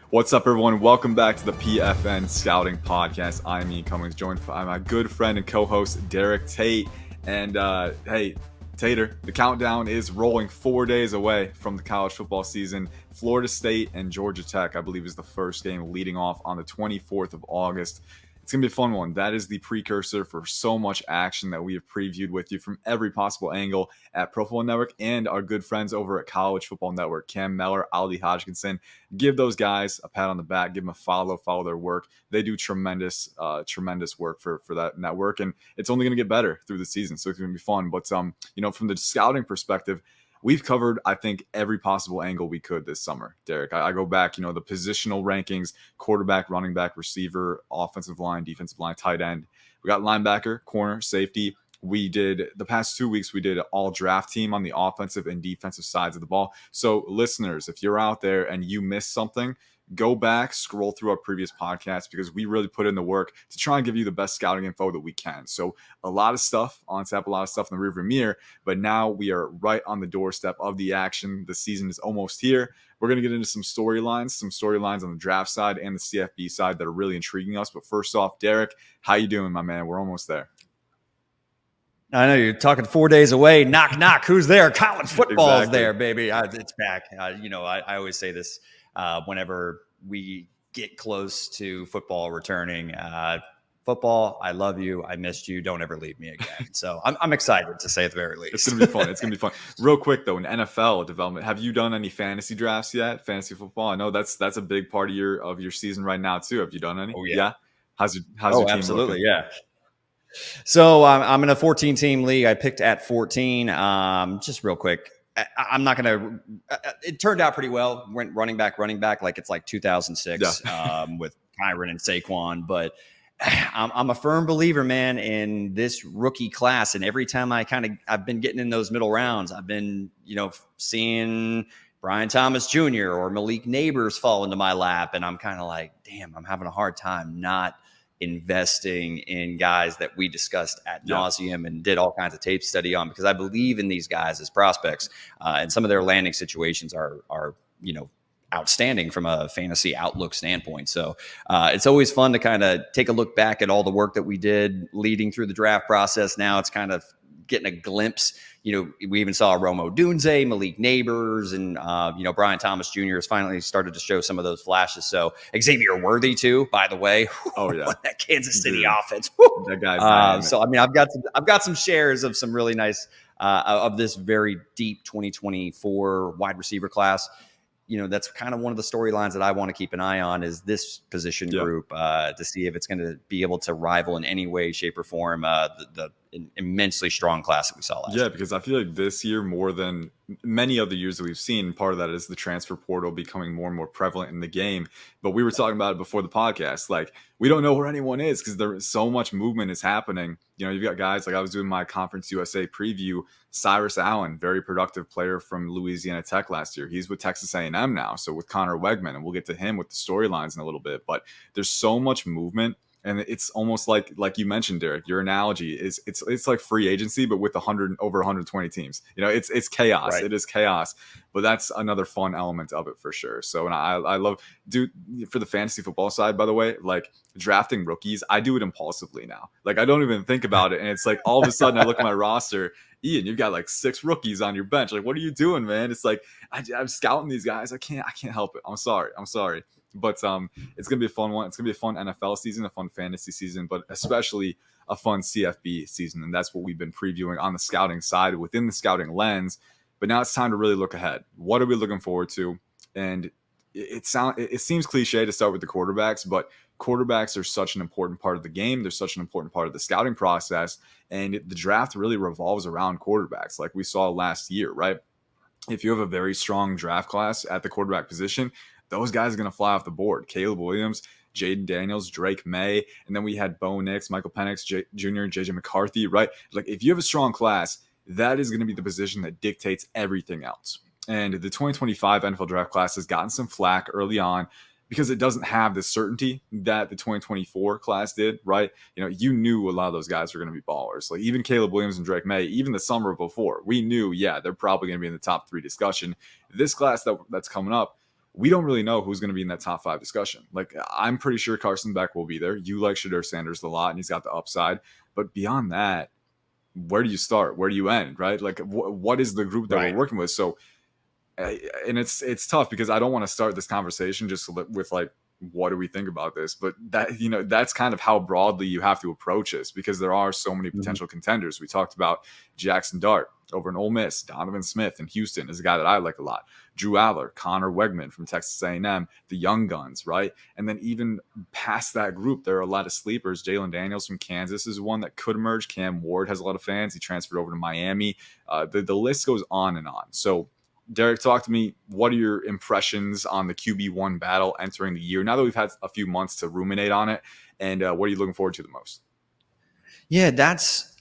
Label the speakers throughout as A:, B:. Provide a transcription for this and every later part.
A: What's up, everyone? Welcome back to the PFN Scouting Podcast. I'm Ian Cummings, joined by my good friend and co-host Derek Tate. And hey, Tater, the countdown is rolling 4 days away from the college football season. Florida State and Georgia Tech, I believe, is the first game leading off on the 24th of August. It's going to be a fun one. That is the precursor for so much action that we have previewed with you from every possible angle at Pro Football Network and our good friends over at College Football Network, Cam Meller, Ali Hodgkinson. Give those guys a pat on the back, give them a follow their work. They do tremendous work for that network, and it's only going to get better through the season, so it's going to be fun. But from the scouting perspective, we've covered, I think, every possible angle we could this summer, Derek. I go back, the positional rankings, quarterback, running back, receiver, offensive line, defensive line, tight end. We got linebacker, corner, safety. We did, the past 2 weeks, we did an all draft team on the offensive and defensive sides of the ball. So listeners, if you're out there and you missed something, go back, scroll through our previous podcasts, because we really put in the work to try and give you the best scouting info that we can. So a lot of stuff on tap, a lot of stuff in the rearview mirror, but now we are right on the doorstep of the action. The season is almost here. We're going to get into some storylines on the draft side and the CFB side that are really intriguing us. But first off, Derek, how you doing, my man? We're almost there.
B: I know you're talking 4 days away. Knock, knock. Who's there? College football's there, baby. It's back. I always say this whenever we get close to football returning. Football, I love you. I missed you. Don't ever leave me again. So I'm excited, to say at the very least.
A: It's going to be fun. Real quick, though, in NFL development, have you done any fantasy drafts yet? Fantasy football? I know that's a big part of your season right now, too. Have you done any?
B: Oh, yeah.
A: How's your team
B: absolutely,
A: looking?
B: Yeah. So I'm in a 14-team league. I picked at 14. Just real quick, I'm not going to – it turned out pretty well. Went running back like it's like 2006 with Kyron and Saquon. But I'm a firm believer, man, in this rookie class. And every time I've been getting in those middle rounds, I've been, seeing Brian Thomas Jr. or Malik Neighbors fall into my lap. And I'm kind of like, damn, I'm having a hard time not investing in guys that we discussed ad nauseum and did all kinds of tape study on, because I believe in these guys as prospects, and some of their landing situations are outstanding from a fantasy outlook standpoint. So it's always fun to kind of take a look back at all the work that we did leading through the draft process. Now it's kind of getting a glimpse. We even saw Rome Odunze, Malik Neighbors, and Brian Thomas Jr. has finally started to show some of those flashes. So Xavier Worthy too, by the way.
A: Oh yeah,
B: that Kansas City offense.
A: That guy.
B: So I've got some shares of some really nice of this very deep 2024 wide receiver class. That's kind of one of the storylines that I want to keep an eye on, is this position group, to see if it's going to be able to rival in any way, shape, or form the immensely strong class that we saw last year.
A: Yeah, because I feel like this year, more than many other years that we've seen, part of that is the transfer portal becoming more and more prevalent in the game. But we were talking about it before the podcast. Like, we don't know where anyone is because there's so much movement is happening. You've got guys like, I was doing my Conference USA preview. Cyrus Allen, very productive player from Louisiana Tech last year. He's with Texas A&M now. So with Connor Weigman, and we'll get to him with the storylines in a little bit. But there's so much movement. And it's almost like you mentioned, Derek, your analogy is it's like free agency, but with over 120 teams. It's chaos. Right. It is chaos, but that's another fun element of it for sure. So, and I love, for the fantasy football side, by the way, like drafting rookies, I do it impulsively now. Like, I don't even think about it. And it's like, all of a sudden I look at my roster, Ian, you've got like 6 rookies on your bench. Like, what are you doing, man? It's like, I'm scouting these guys. I can't help it. I'm sorry. But it's going to be a fun one. It's going to be a fun NFL season, a fun fantasy season, but especially a fun CFB season. And that's what we've been previewing on the scouting side within the scouting lens. But now it's time to really look ahead. What are we looking forward to? And it seems cliche to start with the quarterbacks, but quarterbacks are such an important part of the game. They're such an important part of the scouting process. And the draft really revolves around quarterbacks, like we saw last year, right? If you have a very strong draft class at the quarterback position, those guys are going to fly off the board. Caleb Williams, Jaden Daniels, Drake May, and then we had Bo Nix, Michael Penix Jr., JJ McCarthy, right? Like, if you have a strong class, that is going to be the position that dictates everything else. And the 2025 NFL draft class has gotten some flack early on because it doesn't have the certainty that the 2024 class did, right? You knew a lot of those guys were going to be ballers. Like, even Caleb Williams and Drake May, even the summer before, we knew, they're probably going to be in the top 3 discussion. This class that's coming up, we don't really know who's going to be in that top 5 discussion. Like, I'm pretty sure Carson Beck will be there. You like Shedeur Sanders a lot, and he's got the upside. But beyond that, where do you start? Where do you end? Right? Like, what is the group that we're working with? So, and it's tough because I don't want to start this conversation just with like, what do we think about this? But that, you know, that's kind of how broadly you have to approach this, because there are so many potential contenders. We talked about Jackson Dart over in Ole Miss, Donovan Smith in Houston is a guy that I like a lot. Drew Allar, Connor Weigman from Texas A&M, the young guns, right? And then even past that group, there are a lot of sleepers. Jalen Daniels from Kansas is one that could emerge. Cam Ward has a lot of fans. He transferred over to Miami. The list goes on and on. So, Derek, talk to me. What are your impressions on the QB1 battle entering the year now that we've had a few months to ruminate on it? And what are you looking forward to the most?
B: Yeah, that's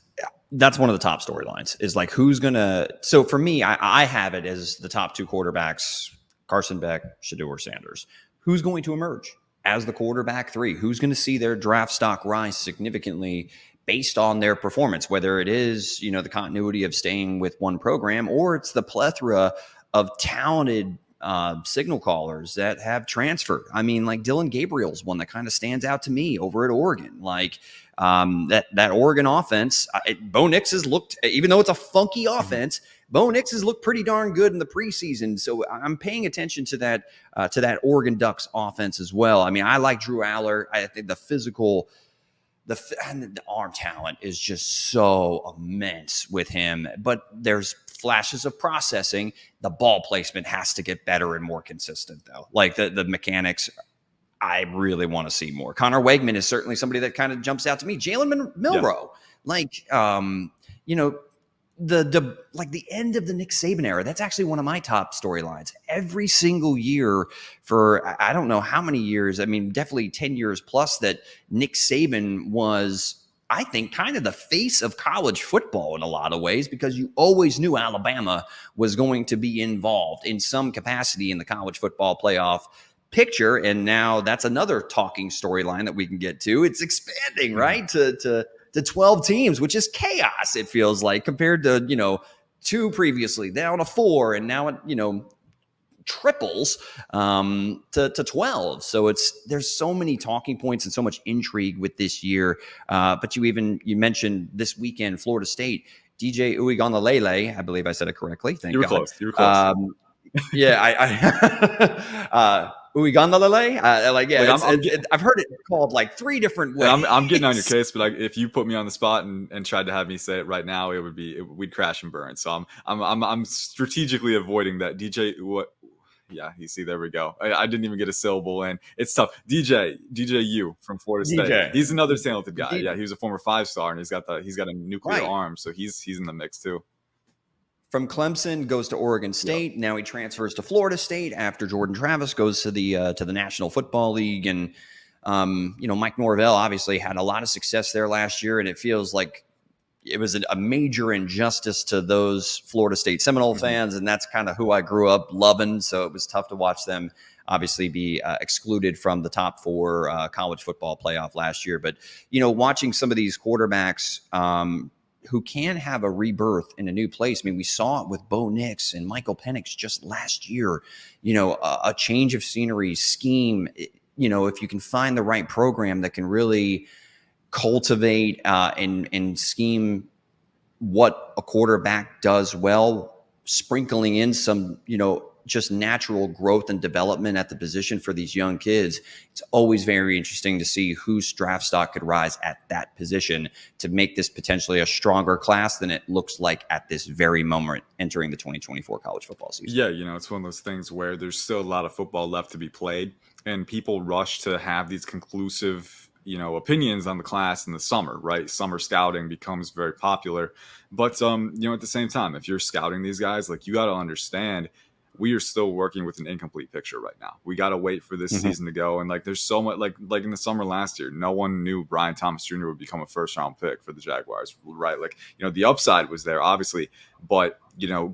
B: one of the top storylines, is like who's going to – so for me, I have it as the top 2 quarterbacks, Carson Beck, Shedeur Sanders. Who's going to emerge as the quarterback 3? Who's going to see their draft stock rise significantly based on their performance, whether it is, you know, the continuity of staying with one program, or it's the plethora of talented signal callers that have transferred. I mean, like Dylan Gabriel's one that kind of stands out to me over at Oregon. Like that Oregon offense, Bo Nix has looked, even though it's a funky offense, Bo Nix has looked pretty darn good in the preseason. So I'm paying attention to that Oregon Ducks offense as well. I mean, I like Drew Allar. I think the physical, the arm talent is just so immense with him, but there's flashes of processing. The ball placement has to get better and more consistent, though. Like the mechanics, I really want to see more. Connor Weigman is certainly somebody that kind of jumps out to me. Jalen Milroe, you know, the end of the Nick Saban era. That's actually one of my top storylines. Every single year for I don't know how many years. I mean, definitely 10 years plus that Nick Saban was, I think, kind of the face of college football in a lot of ways, because you always knew Alabama was going to be involved in some capacity in the college football playoff picture. And now that's another talking storyline that we can get to. It's expanding, right, to 12 teams, which is chaos, it feels like, compared to, you know, 2 previously, down to 4, and now it, you know, triples to 12. So there's so many talking points and so much intrigue with this year. But you mentioned this weekend, Florida State, DJ Uiagalelei, I believe I said it correctly. Thank
A: you were
B: God.
A: close. You were close.
B: Uiagalelei, I've heard it called like 3 different ways.
A: I'm getting on your case, but if you put me on the spot and tried to have me say it right now, we'd crash and burn. So I'm strategically avoiding that. DJ, what? Yeah, you see, there we go. I didn't even get a syllable in. It's tough. DJU from Florida State. He's another talented guy. Yeah, he was a former 5-star, and he's got a nuclear arm, so he's in the mix too.
B: From Clemson, goes to Oregon State. Yep. Now he transfers to Florida State after Jordan Travis goes to the National Football League. And, you know, Mike Norvell obviously had a lot of success there last year, and it feels like it was a major injustice to those Florida State Seminole fans, and that's kind of who I grew up loving. So it was tough to watch them obviously be excluded from the top 4 college football playoff last year. But, you know, watching some of these quarterbacks who can have a rebirth in a new place. I mean, we saw it with Bo Nix and Michael Penix just last year. You know, a change of scenery, scheme. You know, if you can find the right program that can really cultivate and scheme what a quarterback does well, sprinkling in some, you know, just natural growth and development at the position for these young kids. It's always very interesting to see whose draft stock could rise at that position to make this potentially a stronger class than it looks like at this very moment entering the 2024 college football season.
A: Yeah, you know, it's one of those things where there's still a lot of football left to be played, and people rush to have these conclusive, you know, opinions on the class in the summer, right? Summer scouting becomes very popular. But, you know, at the same time, if you're scouting these guys, like, you got to understand, we are still working with an incomplete picture right now. We got to wait for this season to go. And like, there's so much, like in the summer last year, no one knew Brian Thomas Jr. would become a 1st-round pick for the Jaguars, right? Like, you know, the upside was there, obviously, but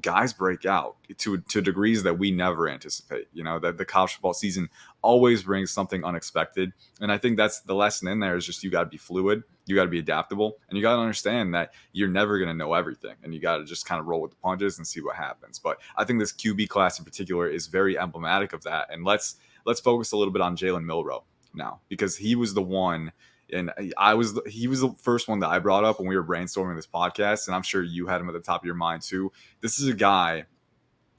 A: guys break out to degrees that we never anticipate. That the college football season always brings something unexpected. And I think that's the lesson in there is just you got to be fluid, you got to be adaptable, and you got to understand that you're never going to know everything. And you got to just kind of roll with the punches and see what happens. But I think this QB class in particular is very emblematic of that. And let's focus a little bit on Jalen Milroe now, because he was the one. And he was the first one that I brought up when we were brainstorming this podcast. And I'm sure you had him at the top of your mind too. This is a guy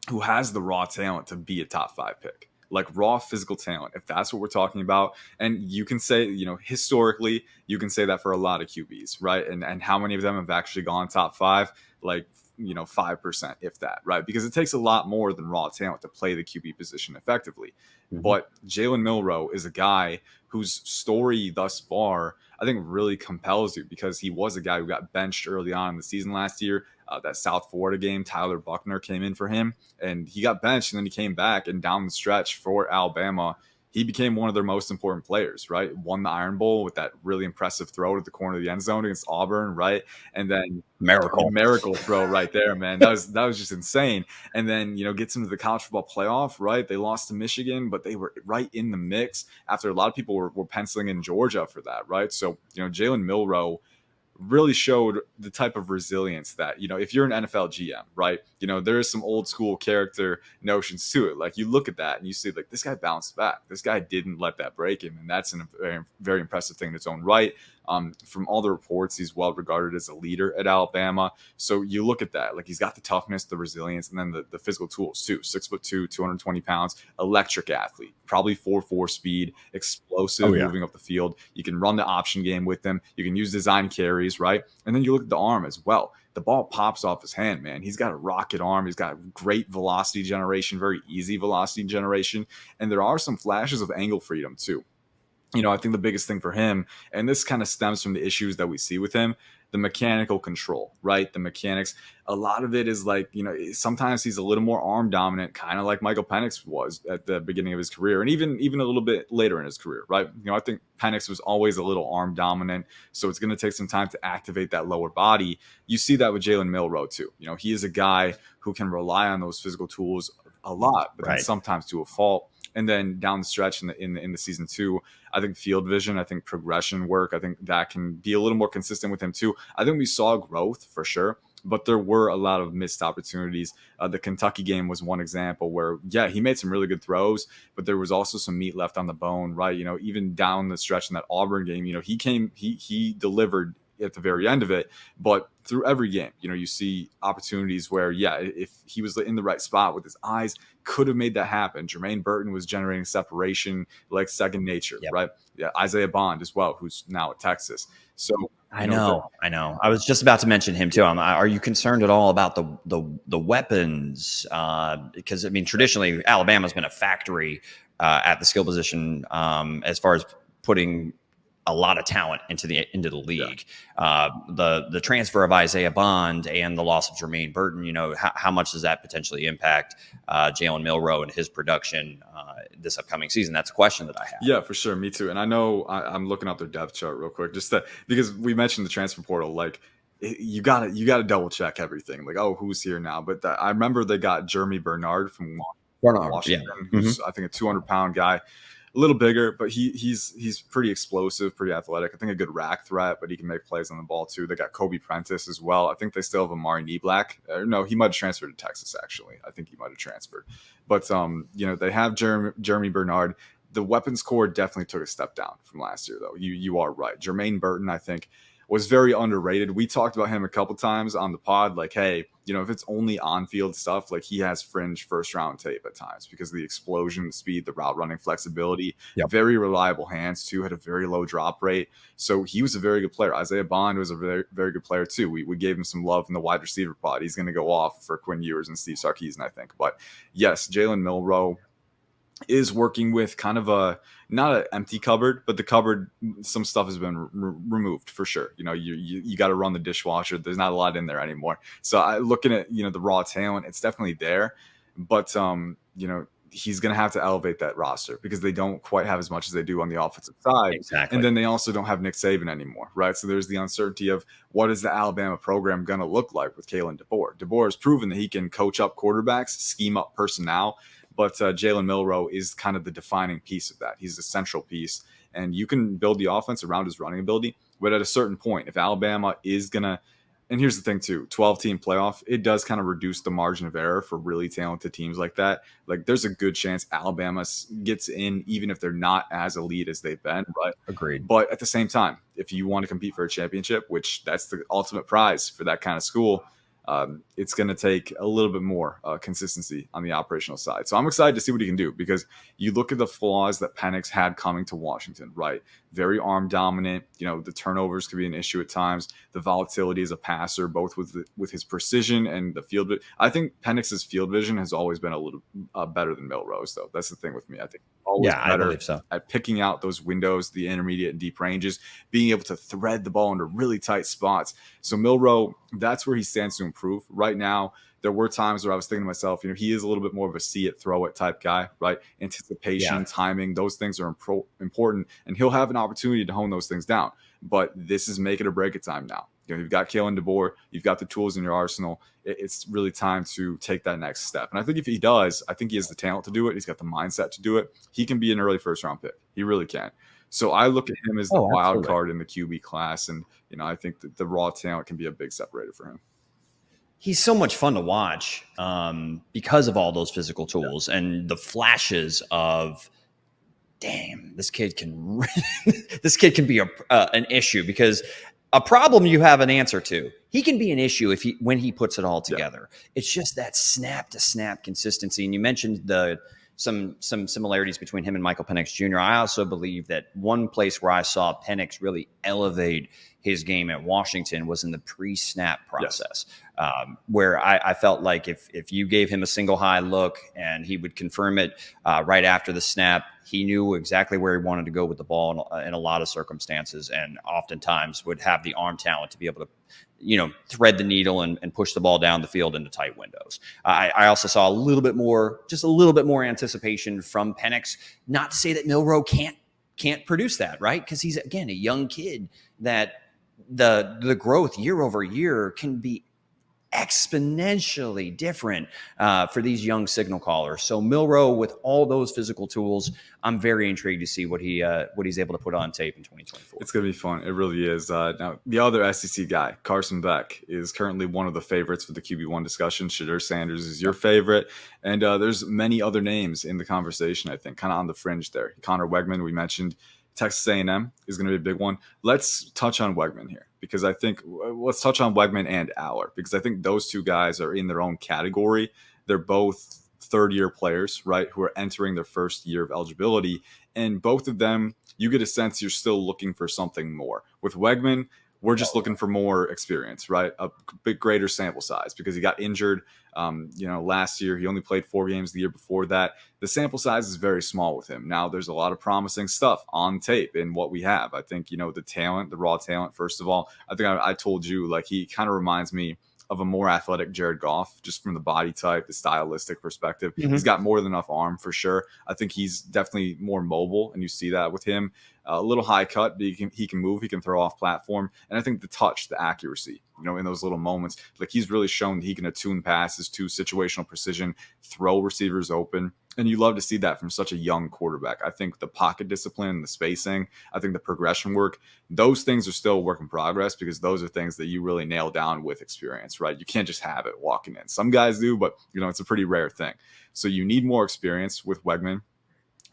A: who has the raw talent to be a top 5 pick, like raw physical talent, if that's what we're talking about. And you can say, historically, you can say that for a lot of QBs, right? And how many of them have actually gone top 5? Like, 5%, if that, right? Because it takes a lot more than raw talent to play the QB position effectively. Mm-hmm. But Jalen Milroe is a guy whose story thus far, I think, really compels you, because he was a guy who got benched early on in the season last year. That South Florida game, Tyler Buckner came in for him, and he got benched, and then he came back, and down the stretch for Alabama, he became one of their most important players, right? Won the Iron Bowl with that really impressive throw to the corner of the end zone against Auburn, right? And then miracle throw right there, man. That was just insane. And then, gets into the college football playoff, right? They lost to Michigan, but they were right in the mix after a lot of people were penciling in Georgia for that, right? So, Jalen Milroe really showed the type of resilience that, if you're an NFL GM, right, there is some old school character notions to it. Like, you look at that and you see, like, this guy bounced back. This guy didn't let that break him. And that's a very, very impressive thing in its own right. From all the reports, he's well regarded as a leader at Alabama. So you look at that, like, he's got the toughness, the resilience, and then the physical tools too. 6'2", 220 pounds, electric athlete, probably 4.4 speed, explosive, moving up the field. You can run the option game with him. You can use design carries, right? And then you look at the arm as well. The ball pops off his hand, man. He's got a rocket arm. He's got great velocity generation, very easy velocity generation. And there are some flashes of angle freedom too. I think the biggest thing for him, and this kind of stems from the issues that we see with him, the mechanical control, right? The mechanics. A lot of it is like, sometimes he's a little more arm dominant, kind of like Michael Penix was at the beginning of his career, and even a little bit later in his career, right? I think Penix was always a little arm dominant, so it's going to take some time to activate that lower body. You see that with Jalen Milroe too. He is a guy who can rely on those physical tools a lot, but then sometimes to a fault. And then down the stretch in the season 2, I think field vision, I think progression work, I think that can be a little more consistent with him too. I think we saw growth for sure, but there were a lot of missed opportunities. The Kentucky game was one example where, he made some really good throws, but there was also some meat left on the bone, right? Even down the stretch in that Auburn game, he delivered at the very end of it, but through every game, you see opportunities where, if he was in the right spot with his eyes, could have made that happen. Jermaine Burton was generating separation like second nature, right? Yeah, Isaiah Bond as well, who's now at Texas. So
B: I know. I was just about to mention him too. Are you concerned at all about the weapons? Because traditionally Alabama's been a factory at the skill position as far as putting a lot of talent into the league. The transfer of Isaiah Bond and the loss of Jermaine Burton, how much does that potentially impact Jalen Milroe and his production this upcoming season? That's a question that I have.
A: Yeah, for sure. Me too. And I know I'm looking up their depth chart real quick, because we mentioned the transfer portal, like, you gotta double check everything. Like, who's here now? But I remember they got Jeremy Bernard from Washington, who's I think a 200-pound guy. A little bigger, but he's pretty explosive, pretty athletic. I think a good rack threat, but he can make plays on the ball too. They got Kobe Prentice as well. I think they still have Amari Neblack. No, he might have transferred to Texas, actually. I think he might have transferred. But, they have Jeremy Bernard. The weapons core definitely took a step down from last year, though. You are right. Jermaine Burton, I think, was very underrated. We talked about him a couple times on the pod, like, hey, if it's only on-field stuff, like, he has fringe first-round tape at times because of the explosion, the speed, the route running flexibility, very reliable hands too, had a very low drop rate. So he was a very good player. Isaiah Bond was a very, very good player too. We gave him some love in the wide receiver pod. He's going to go off for Quinn Ewers and Steve Sarkisian, I think. But yes, Jalen Milroe is working with kind of not an empty cupboard, but the cupboard, some stuff has been removed for sure. You got to run the dishwasher. There's not a lot in there anymore. So looking at, the raw talent, it's definitely there, but he's going to have to elevate that roster because they don't quite have as much as they do on the offensive side.
B: Exactly.
A: And then they also don't have Nick Saban anymore, right? So there's the uncertainty of what is the Alabama program going to look like with Kalen DeBoer. DeBoer has proven that he can coach up quarterbacks, scheme up personnel, but Jalen Milroe is kind of the defining piece of that. He's the central piece, and you can build the offense around his running ability. But at a certain point, if Alabama is going to, and here's the thing too, 12-team playoff, it does kind of reduce the margin of error for really talented teams like that. Like there's a good chance Alabama gets in, even if they're not as elite as they've been. Right?
B: Agreed.
A: But at the same time, if you want to compete for a championship, which that's the ultimate prize for that kind of school, it's going to take a little bit more consistency on the operational side. So I'm excited to see what he can do, because you look at the flaws that Penix had coming to Washington, right? Very arm dominant. The turnovers could be an issue at times. The volatility as a passer, both with his precision and the field. I think Penix's field vision has always been a little better than Milroe's, though. That's the thing with me. I think always better
B: I believe so.
A: at picking out those windows, the intermediate and deep ranges, being able to thread the ball into really tight spots. So Milroe, that's where he stands to improve. Right now, there were times where I was thinking to myself, he is a little bit more of a see it, throw it type guy, right? Anticipation, timing, those things are important, and he'll have an opportunity to hone those things down. But this is make it or break it time now. You've got Kalen DeBoer, you've got the tools in your arsenal. It's really time to take that next step. And I think if he does, I think he has the talent to do it. He's got the mindset to do it. He can be an early first-round pick. He really can. So I look at him as the wild card in the QB class, and I think that the raw talent can be a big separator for him.
B: He's so much fun to watch because of all those physical tools and the flashes of, damn, this kid can be an issue, because a problem you have an answer to. He can be an issue when he puts it all together. Yeah. It's just that snap to snap consistency. And you mentioned some similarities between him and Michael Penix Jr. I also believe that one place where I saw Penix really elevate his game at Washington was in the pre-snap process, where I felt like if you gave him a single high look and he would confirm it right after the snap, he knew exactly where he wanted to go with the ball in a lot of circumstances, and oftentimes would have the arm talent to be able to thread the needle and push the ball down the field into tight windows. I also saw a little bit more anticipation from Penix. Not to say that Milroe can't produce that, right? Because he's, again, a young kid that the growth year over year can be exponentially different for these young signal callers. So Milroe, with all those physical tools, I'm very intrigued to see what he's able to put on tape in 2024.
A: It's going to be fun. It really is. Now, the other SEC guy, Carson Beck, is currently one of the favorites for the QB1 discussion. Shedeur Sanders is your favorite. And there's many other names in the conversation, I think, kind of on the fringe there. Connor Weigman, we mentioned. Texas A&M is going to be a big one. Let's touch on Weigman here, because I think let's touch on Weigman and Allar, because I think those two guys are in their own category. They're both third-year players, right, who are entering their first year of eligibility. And both of them, you get a sense you're still looking for something more. With Weigman, we're just looking for more experience, right? A bit greater sample size, because he got injured, last year. He only played 4 games the year before that. The sample size is very small with him. Now, there's a lot of promising stuff on tape in what we have. I think, the talent, the raw talent, first of all. I think I told you, like, he kind of reminds me of a more athletic Jared Goff, just from the body type, the stylistic perspective. Mm-hmm. He's got more than enough arm for sure. I think he's definitely more mobile, and you see that with him. A little high cut, but he can move, he can throw off platform. And I think the touch, the accuracy, in those little moments, like he's really shown that he can attune passes to situational precision, throw receivers open. And you love to see that from such a young quarterback. I think the pocket discipline, the spacing, I think the progression work, those things are still a work in progress, because those are things that you really nail down with experience, right? You can't just have it walking in. Some guys do, but it's a pretty rare thing. So you need more experience with Weigman.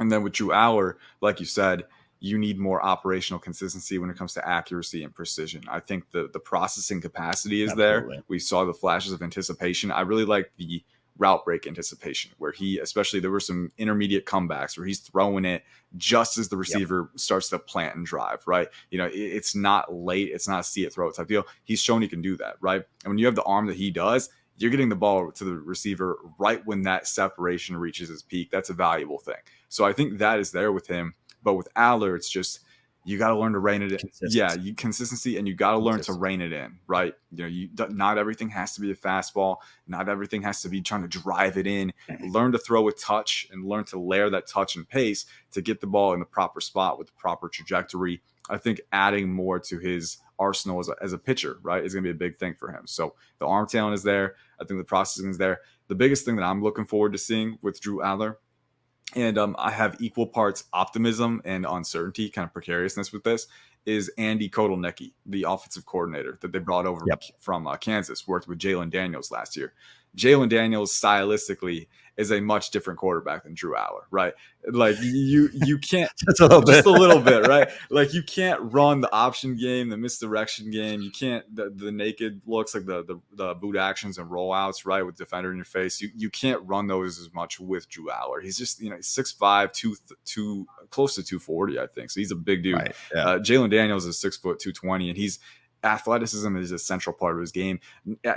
A: And then with Drew Allar, like you said, you need more operational consistency when it comes to accuracy and precision. I think the processing capacity is Absolutely. There. We saw the flashes of anticipation. I really like the route break anticipation, where there were some intermediate comebacks where he's throwing it just as the receiver starts to plant and drive, right? It's not late. It's not a see it, throw it type deal. He's shown he can do that, right? And when you have the arm that he does, you're getting the ball to the receiver right when that separation reaches its peak. That's a valuable thing. So I think that is there with him. But with Allar, it's just you got to learn to rein it in. Yeah,
B: Consistency.
A: consistency, and you got to learn to rein it in, right? Not everything has to be a fastball. Not everything has to be trying to drive it in. Learn to throw with touch and learn to layer that touch and pace to get the ball in the proper spot with the proper trajectory. I think adding more to his arsenal as a pitcher, right, is going to be a big thing for him. So the arm talent is there. I think the processing is there. The biggest thing that I'm looking forward to seeing with Drew Allar, and I have equal parts optimism and uncertainty, kind of precariousness with this, is Andy Kotelnicki, the offensive coordinator that they brought over from Kansas, worked with Jalen Daniels last year. Jalen Daniels stylistically is a much different quarterback than Drew Allar, right? Like you can't
B: just a little bit,
A: right? Like you can't run the option game, the misdirection game. You can't the naked looks, like the boot actions and rollouts, right, with defender in your face. You can't run those as much with Drew Allar. He's just 6'5", two close to 240, I think. So he's a big dude.
B: Right, yeah.
A: Jalen Daniels is 6 foot 220, and he's athleticism is a central part of his game.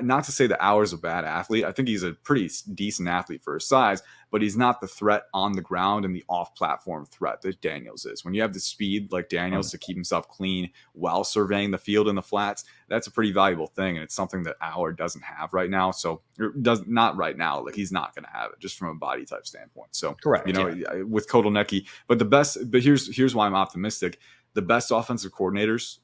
A: Not to say that Allar's a bad athlete. I think he's a pretty decent athlete for his size, but he's not the threat on the ground and the off-platform threat that Daniels is. When you have the speed like Daniels to keep himself clean while surveying the field in the flats, that's a pretty valuable thing, and it's something that Allar doesn't have right now. So not right now. Like he's not going to have it just from a body type standpoint. So
B: correct.
A: With Kotelnicki, but here's why I'm optimistic. The best offensive coordinators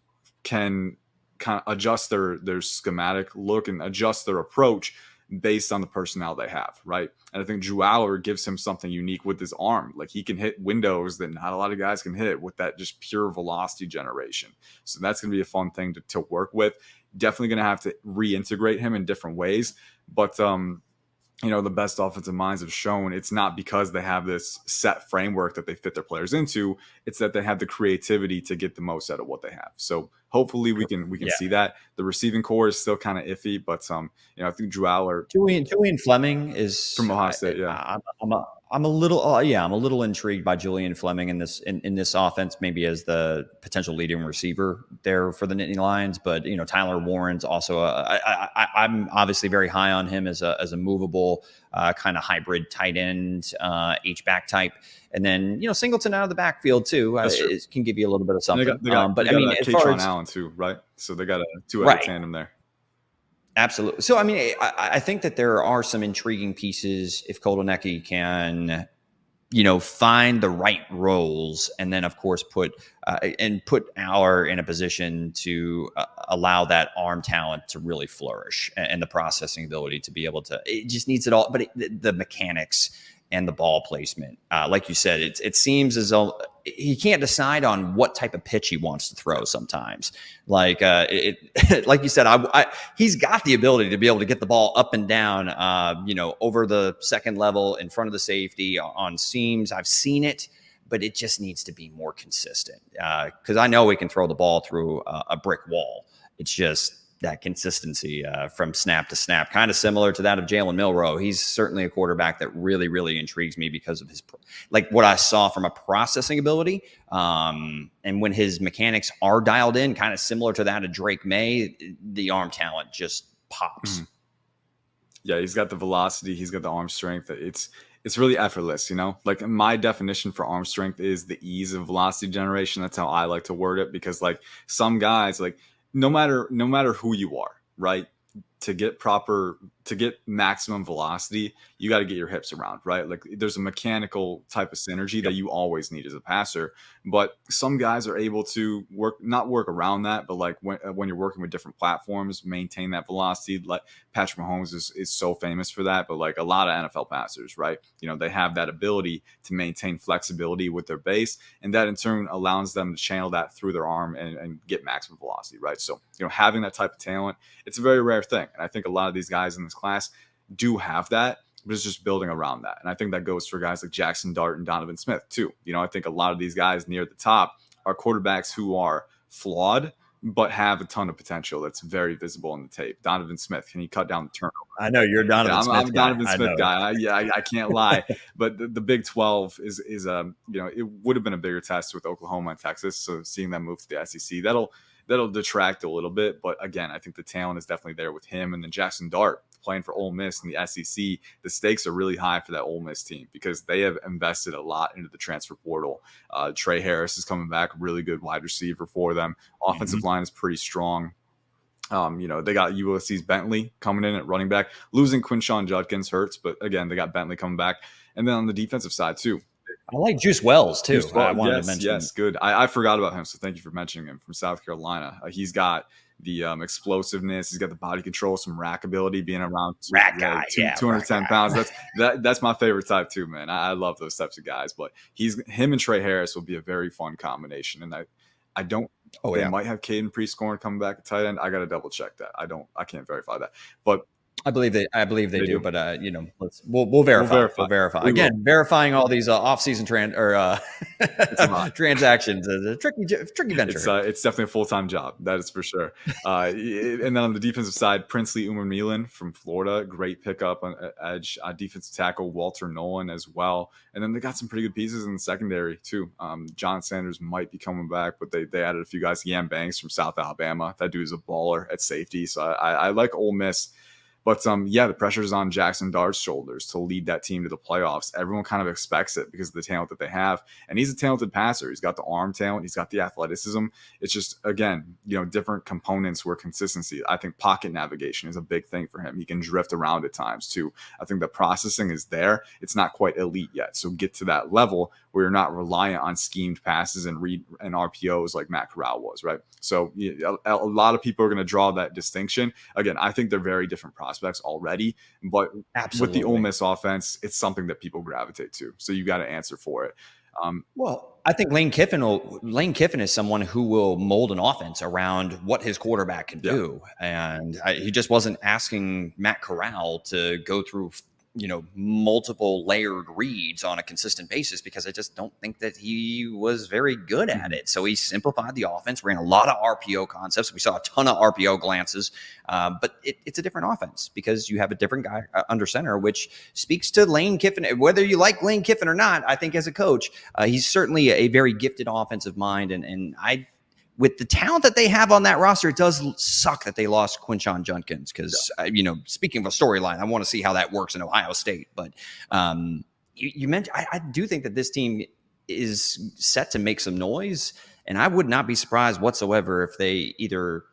A: can kind of adjust their schematic look and adjust their approach based on the personnel they have, right? And I think Drew Allar gives him something unique with his arm. Like he can hit windows that not a lot of guys can hit with that just pure velocity generation. So that's going to be a fun thing to work with. Definitely going to have to reintegrate him in different ways. But the best offensive minds have shown it's not because they have this set framework that they fit their players into. It's that they have the creativity to get the most out of what they have. So hopefully we can see that. The receiving core is still kind of iffy, but I think Drew Allar,
B: Julian Fleming is
A: from Ohio State. Yeah,
B: I'm a little intrigued by Julian Fleming in this offense, maybe as the potential leading receiver there for the Nittany Lions. But Tyler Warren's also I'm obviously very high on him as a movable kind of hybrid tight end H-back type. And then Singleton out of the backfield too it can give you a little bit of something.
A: They got as far as Allen too, right? So they got a two-headed tandem there.
B: Absolutely. So, I think that there are some intriguing pieces if Kotelnicki can, find the right roles, and then of course put Allar in a position to allow that arm talent to really flourish and the processing ability to be able to. It just needs it all, but the mechanics and the ball placement, like you said, it seems as though he can't decide on what type of pitch he wants to throw sometimes. Like like you said, he's got the ability to be able to get the ball up and down, over the second level in front of the safety on seams. I've seen it, but it just needs to be more consistent because I know we can throw the ball through a brick wall. It's just that consistency from snap to snap, kind of similar to that of Jalen Milroe. He's certainly a quarterback that really, really intrigues me because of his, like what I saw from a processing ability. And when his mechanics are dialed in, kind of similar to that of Drake May, the arm talent just pops.
A: Mm-hmm. Yeah, he's got the velocity. He's got the arm strength. It's really effortless, Like my definition for arm strength is the ease of velocity generation. That's how I like to word it, because like some guys, like, no matter who you are, right? To get maximum velocity, you got to get your hips around, right? Like there's a mechanical type of synergy that you always need as a passer, but some guys are able to not work around that, but like when you're working with different platforms, maintain that velocity. Like Patrick Mahomes is so famous for that, but like a lot of NFL passers, right? They have that ability to maintain flexibility with their base, and that in turn allows them to channel that through their arm and get maximum velocity, right? So, having that type of talent, it's a very rare thing. And I think a lot of these guys in this class do have that, but it's just building around that. And I think that goes for guys like Jackson Dart and Donovan Smith too. I think a lot of these guys near the top are quarterbacks who are flawed, but have a ton of potential that's very visible in the tape. Donovan Smith, can he cut down the turnover?
B: I know you're a Donovan Smith.
A: I'm a Donovan Smith guy. I can't lie. But the Big 12 is it would have been a bigger test with Oklahoma and Texas. So seeing them move to the SEC, that'll detract a little bit. But again, I think the talent is definitely there with him. And then Jackson Dart, playing for Ole Miss in the SEC, the stakes are really high for that Ole Miss team because they have invested a lot into the transfer portal. Trey Harris is coming back, really good wide receiver for them. Offensive line is pretty strong. They got USC's Bentley coming in at running back. Losing Quinshawn Judkins hurts, but again, they got Bentley coming back. And then on the defensive side too,
B: I like Juice Wells too. I wanted to mention.
A: Yes, good. I forgot about him, so thank you for mentioning him from South Carolina. He's got the explosiveness. He's got the body control, some rack ability, being around 210 pounds. That's my favorite type too, man. I love those types of guys. But him and Trey Harris will be a very fun combination. And I don't. They might have Caden Prescorn coming back at tight end. I got to double check that. I can't verify that, but
B: I believe they do. But we'll verify. We'll verify. Again, verifying all these off-season transactions is a tricky venture.
A: It's definitely a full-time job. That is for sure. And then on the defensive side, Princely Umermilan from Florida, great pickup on edge. Defensive tackle Walter Nolan as well. And then they got some pretty good pieces in the secondary too. John Sanders might be coming back, but they added a few guys. Yam Banks from South Alabama. That dude is a baller at safety. So I like Ole Miss. But the pressure is on Jackson Dart's shoulders to lead that team to the playoffs. Everyone kind of expects it because of the talent that they have. And he's a talented passer. He's got the arm talent. He's got the athleticism. It's just, again, different components where consistency. I think pocket navigation is a big thing for him. He can drift around at times too. I think the processing is there. It's not quite elite yet. So get to that level where you're not reliant on schemed passes and read and RPOs like Matt Corral was, right? So a lot of people are going to draw that distinction. Again, I think they're very different prospects already, but with the Ole Miss offense, it's something that people gravitate to. So you got to answer for it.
B: I think Lane Kiffin is someone who will mold an offense around what his quarterback can do. And he just wasn't asking Matt Corral to go through multiple layered reads on a consistent basis because I just don't think that he was very good at it. So he simplified the offense, ran a lot of RPO concepts. We saw a ton of RPO glances, but it's a different offense because you have a different guy under center, which speaks to Lane Kiffin. Whether you like Lane Kiffin or not, I think as a coach, he's certainly a very gifted offensive mind. And with the talent that they have on that roster, it does suck that they lost Quinshawn Judkins because, speaking of a storyline, I want to see how that works in Ohio State. But you mentioned, I do think that this team is set to make some noise, and I would not be surprised whatsoever if they either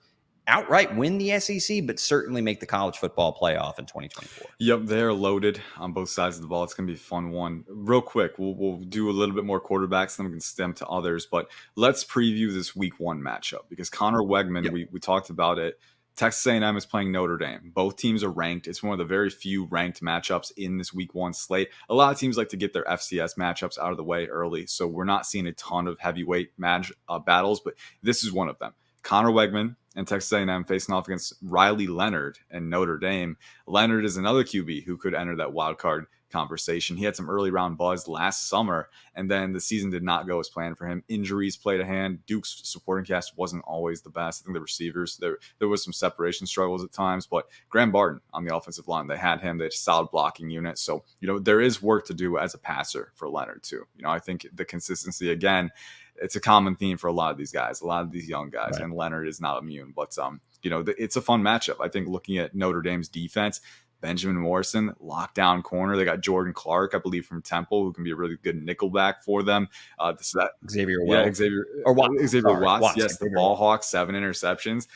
B: outright win the SEC, but certainly make the college football playoff in 2024.
A: Yep, they're loaded on both sides of the ball. It's going to be a fun one. Real quick, we'll do a little bit more quarterbacks, then we can stem to others. But let's preview this week 1 matchup because Connor Weigman, we talked about it. Texas A&M is playing Notre Dame. Both teams are ranked. It's one of the very few ranked matchups in this week 1 slate. A lot of teams like to get their FCS matchups out of the way early, so we're not seeing a ton of heavyweight battles, but this is one of them. Connor Weigman and Texas A&M facing off against Riley Leonard and Notre Dame. Leonard is another QB who could enter that wild card conversation. He had some early round buzz last summer, and then the season did not go as planned for him. Injuries played a hand. Duke's supporting cast wasn't always the best. I think the receivers, there was some separation struggles at times, but Graham Barton on the offensive line, they had him. They had a solid blocking unit. So, there is work to do as a passer for Leonard too. I think the consistency, again, it's a common theme for a lot of these guys, a lot of these young guys, and Leonard is not immune. But, it's a fun matchup. I think looking at Notre Dame's defense, Benjamin Morrison, lockdown corner. They got Jordan Clark, I believe, from Temple, who can be a really good nickelback for them.
B: Xavier Watts.
A: Yes, the ball hawk, 7 interceptions.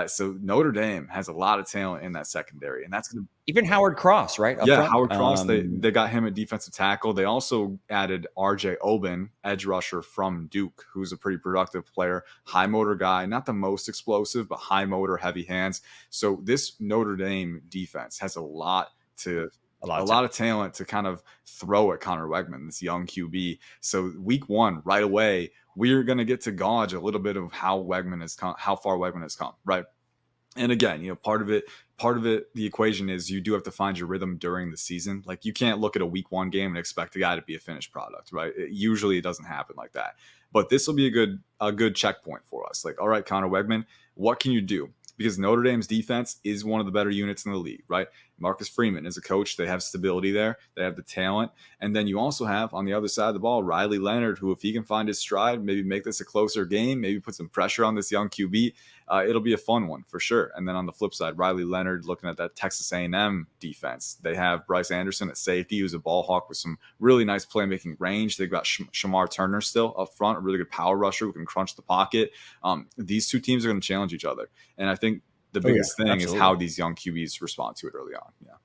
A: So Notre Dame has a lot of talent in that secondary, and that's going to
B: even Howard Cross, right?
A: Howard Cross. They got him at defensive tackle. They also added RJ Oben, edge rusher from Duke, who's a pretty productive player, high motor guy, not the most explosive, but high motor, heavy hands. So this Notre Dame defense has a lot of talent to kind of throw at Connor Weigman, this young QB. So week 1, right away, we're going to get to gauge a little bit of how far Weigman has come, right? And again, part of it, the equation is you do have to find your rhythm during the season. Like you can't look at a week 1 game and expect a guy to be a finished product, right? Usually it doesn't happen like that. But this will be a good checkpoint for us. Like, all right, Connor Weigman, what can you do? Because Notre Dame's defense is one of the better units in the league, right? Marcus Freeman is a coach. They have stability there. They have the talent. And then you also have on the other side of the ball, Riley Leonard, who if he can find his stride, maybe make this a closer game, maybe put some pressure on this young QB, it'll be a fun one for sure. And then on the flip side, Riley Leonard looking at that Texas A&M defense. They have Bryce Anderson at safety, who's a ball hawk with some really nice playmaking range. They've got Shamar Turner still up front, a really good power rusher who can crunch the pocket. These two teams are going to challenge each other. And I think the biggest thing is how these young QBs respond to it early on. Yeah.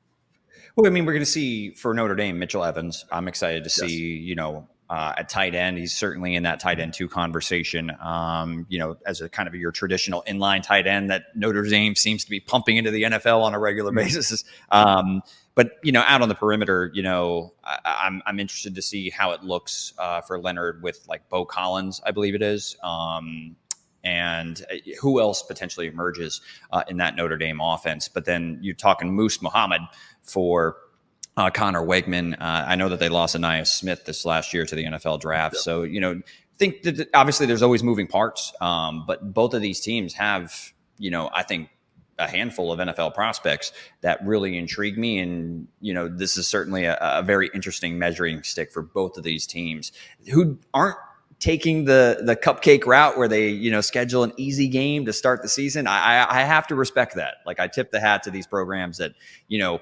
B: Well, I mean, we're going to see for Notre Dame, Mitchell Evans. I'm excited to see, at tight end. He's certainly in that tight end 2 conversation, as a kind of your traditional inline tight end that Notre Dame seems to be pumping into the NFL on a regular basis. But, out on the perimeter, I'm interested to see how it looks for Leonard with like Bo Collins, I believe it is. And who else potentially emerges in that Notre Dame offense. But then you're talking Moose Muhammad for Connor Weigman. I know that they lost Aniyah Smith this last year to the NFL draft. Yep. So, think that obviously there's always moving parts, but both of these teams have, I think a handful of NFL prospects that really intrigue me. And, this is certainly a very interesting measuring stick for both of these teams who aren't taking the cupcake route where they, schedule an easy game to start the season. I have to respect that. Like I tip the hat to these programs that,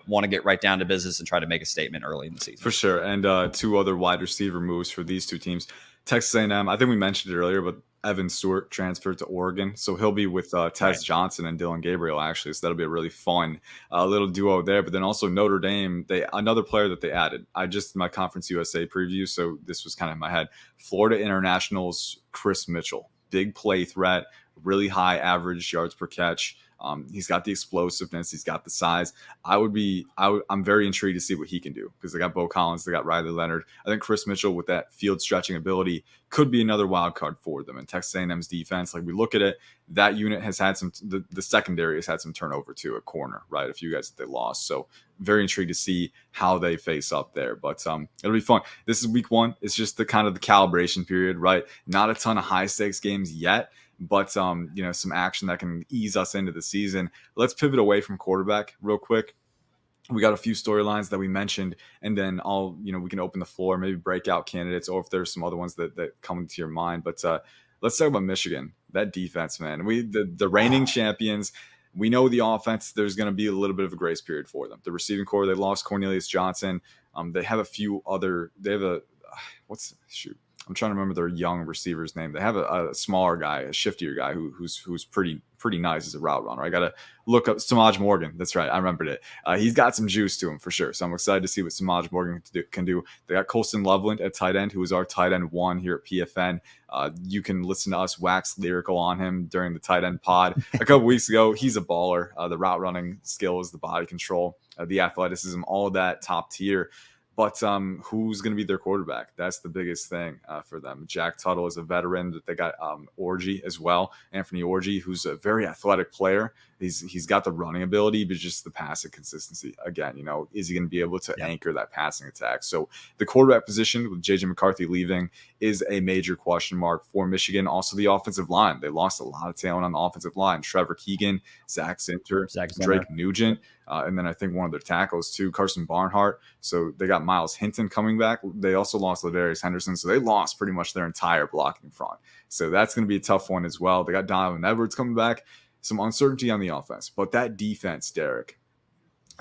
B: want to get right down to business and try to make a statement early in the season.
A: For sure. And 2 other wide receiver moves for these 2 teams. Texas A&M, I think we mentioned it earlier, but Evan Stewart transferred to Oregon. So he'll be with Tez Johnson and Dylan Gabriel, actually. So that'll be a really fun little duo there. But then also Notre Dame, another player that they added. I just my Conference USA preview, so this was kind of in my head. Florida International's Chris Mitchell. Big play threat, really high average yards per catch. He's got the explosiveness. He's got the size. I'm very intrigued to see what he can do because they got Bo Collins. They got Riley Leonard. I think Chris Mitchell with that field stretching ability could be another wild card for them. And Texas A&M's defense, like we look at it, that unit has had the secondary has had some turnover too at corner, right? A few guys that they lost. So very intrigued to see how they face up there. But it'll be fun. This is week 1. It's just the kind of the calibration period, right? Not a ton of high stakes games yet. But, some action that can ease us into the season. Let's pivot away from quarterback real quick. We got a few storylines that we mentioned, and then we can open the floor, maybe breakout candidates, or if there's some other ones that come into your mind. But let's talk about Michigan, that defense, man. The reigning champions. We know the offense, there's going to be a little bit of a grace period for them. The receiving core, they lost Cornelius Johnson. They have a few other, I'm trying to remember their young receiver's name. They have a smaller guy, a shiftier guy who's pretty nice as a route runner. I got to look up Samaj Morgan. That's right. I remembered it. He's got some juice to him for sure. So I'm excited to see what Samaj Morgan can do. They got Colston Loveland at tight end, who is our tight end 1 here at PFN. You can listen to us wax lyrical on him during the tight end pod. A couple weeks ago, he's a baller. The route running skills, the body control, the athleticism, all of that top tier. But who's going to be their quarterback? That's the biggest thing for them. Jack Tuttle is a veteran. That they got Orji as well, Anthony Orji, who's a very athletic player. He's got the running ability, but just the passing consistency. Again, is he going to be able to anchor that passing attack? So the quarterback position with JJ McCarthy leaving is a major question mark for Michigan. Also the offensive line. They lost a lot of talent on the offensive line. Trevor Keegan, Zach Zinter, Drake Nugent. And then I think one of their tackles too, Carson Barnhart. So they got Miles Hinton coming back. They also lost Ladarius Henderson. So they lost pretty much their entire blocking front. So that's going to be a tough one as well. They got Donovan Edwards coming back. Some uncertainty on the offense. But that defense, Derek,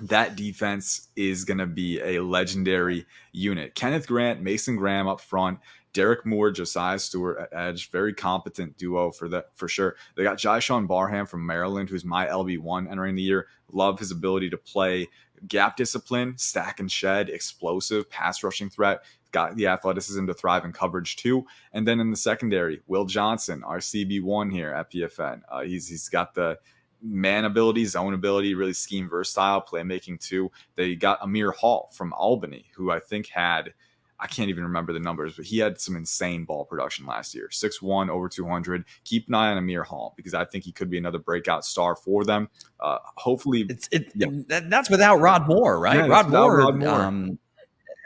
A: that defense is going to be a legendary unit. Kenneth Grant, Mason Graham up front, Derek Moore, Josiah Stewart at edge, very competent duo for sure. They got Jyshawn Barham from Maryland, who's my LB1 entering the year. Love his ability to play gap discipline, stack and shed, explosive, pass rushing threat. Got the athleticism to thrive in coverage too. And then in the secondary, Will Johnson, our CB1 here at PFN. He's got the man ability, zone ability, really scheme versatile, playmaking too. They got Amir Hall from Albany, who I think had, I can't even remember the numbers, but he had some insane ball production last year. 6'1", over 200. Keep an eye on Amir Hall because I think he could be another breakout star for them. Hopefully.
B: That's without Rod Moore, right?
A: Yeah,
B: Rod Moore.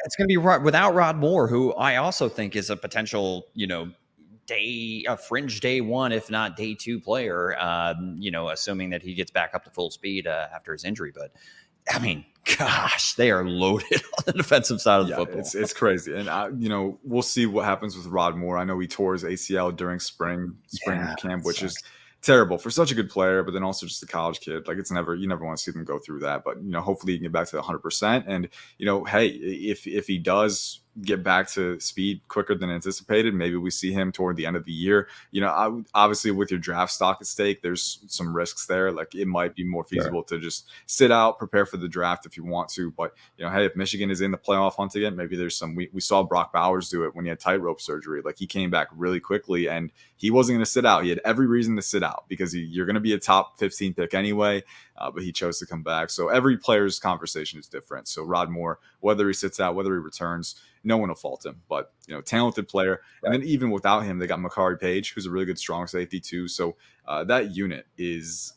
B: It's going to be without Rod Moore, who I also think is a potential, a fringe day 1, if not day 2 player, assuming that he gets back up to full speed after his injury. But I mean, gosh, they are loaded on the defensive side of the football.
A: It's crazy. And we'll see what happens with Rod Moore. I know he tore his ACL during spring camp, which is terrible for such a good player, but then also just a college kid. Like you never want to see them go through that. But hopefully he can get back to 100%. And hey, if he does get back to speed quicker than anticipated, maybe we see him toward the end of the year. Obviously with your draft stock at stake, there's some risks there. Like it might be more feasible to just sit out, prepare for the draft if you want to. But hey, if Michigan is in the playoff hunt again, maybe there's some. We saw Brock Bowers do it when he had tightrope surgery. Like he came back really quickly, and he wasn't going to sit out. He had every reason to sit out because you're going to be a top 15 pick anyway. But he chose to come back. So every player's conversation is different. So Rod Moore, whether he sits out, whether he returns, no one will fault him. But talented player. And then even without him, they got Makari Page, who's a really good strong safety too. So that unit is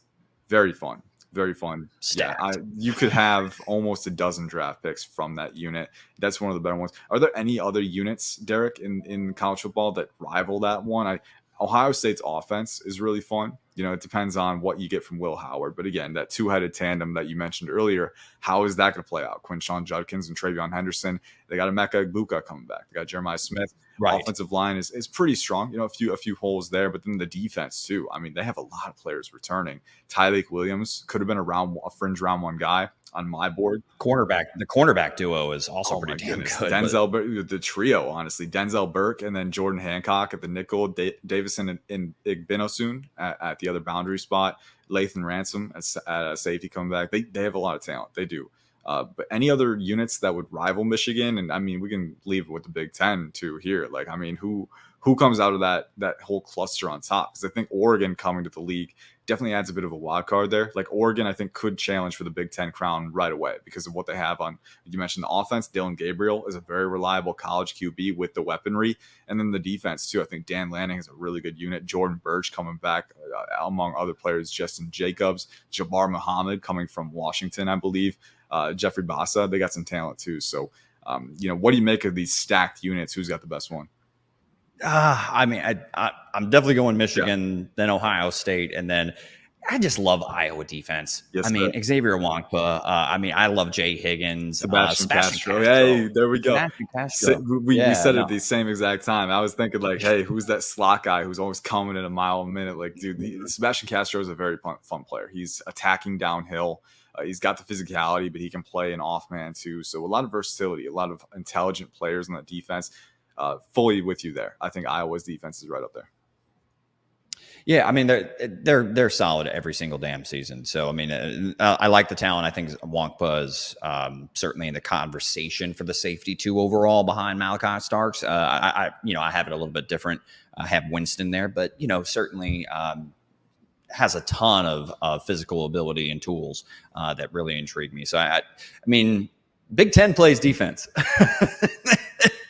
A: very fun. Very fun.
B: Stacked.
A: Yeah, you could have almost a dozen draft picks from that unit. That's one of the better ones. Are there any other units, Derek, in college football that rival that one? Ohio State's offense is really fun. It depends on what you get from Will Howard. But again, that two-headed tandem that you mentioned earlier, how is that going to play out? Quinshon Judkins and Travion Henderson. They got Emeka Egbuka coming back. They got Jeremiah Smith.
B: Right.
A: Offensive line is pretty strong. A few holes there, but then the defense too. I mean, they have a lot of players returning. Tyleik Williams could have been a fringe round one guy on my board.
B: The cornerback duo is also pretty damn good.
A: Denzel Burke, the trio, honestly. Denzel Burke and then Jordan Hancock at the nickel, Davison and Igbinosun at the other boundary spot, Lathan Ransom at safety coming back. They have a lot of talent. They do. But any other units that would rival Michigan? And I mean, we can leave with the Big Ten too here. Like, I mean, who comes out of that whole cluster on top? Because I think Oregon coming to the league definitely adds a bit of a wild card there. Like Oregon, I think could challenge for the Big Ten crown right away because of what they have on. You mentioned the offense. Dylan Gabriel is a very reliable college QB with the weaponry, and then the defense too. I think Dan Lanning is a really good unit. Jordan Birch coming back, among other players. Justin Jacobs, Jabbar Muhammad coming from Washington, I believe. Jeffrey Bassa, they got some talent too. So, what do you make of these stacked units? Who's got the best one?
B: I mean, I'm definitely going Michigan, then Ohio State, and then I just love Iowa defense.
A: Yes,
B: I mean, Xavier Wankpa. I love Jay Higgins.
A: Sebastian Castro. Hey, there we go. We said it at the same exact time. I was thinking like, hey, who's that slot guy who's always coming at a mile a minute? Like, dude, Sebastian Castro is a very fun player. He's attacking downhill. He's got the physicality, but he can play an off man too. So a lot of versatility, a lot of intelligent players on the defense. Fully with you there. I think Iowa's defense is right up there.
B: Yeah, I mean they're solid every single damn season. So I mean, I like the talent. I think Wankpa is certainly in the conversation for the safety two overall behind Malachi Starks. I have it a little bit different. I have Winston there, but certainly has a ton of physical ability and tools that really intrigue me. So I mean, Big Ten plays defense.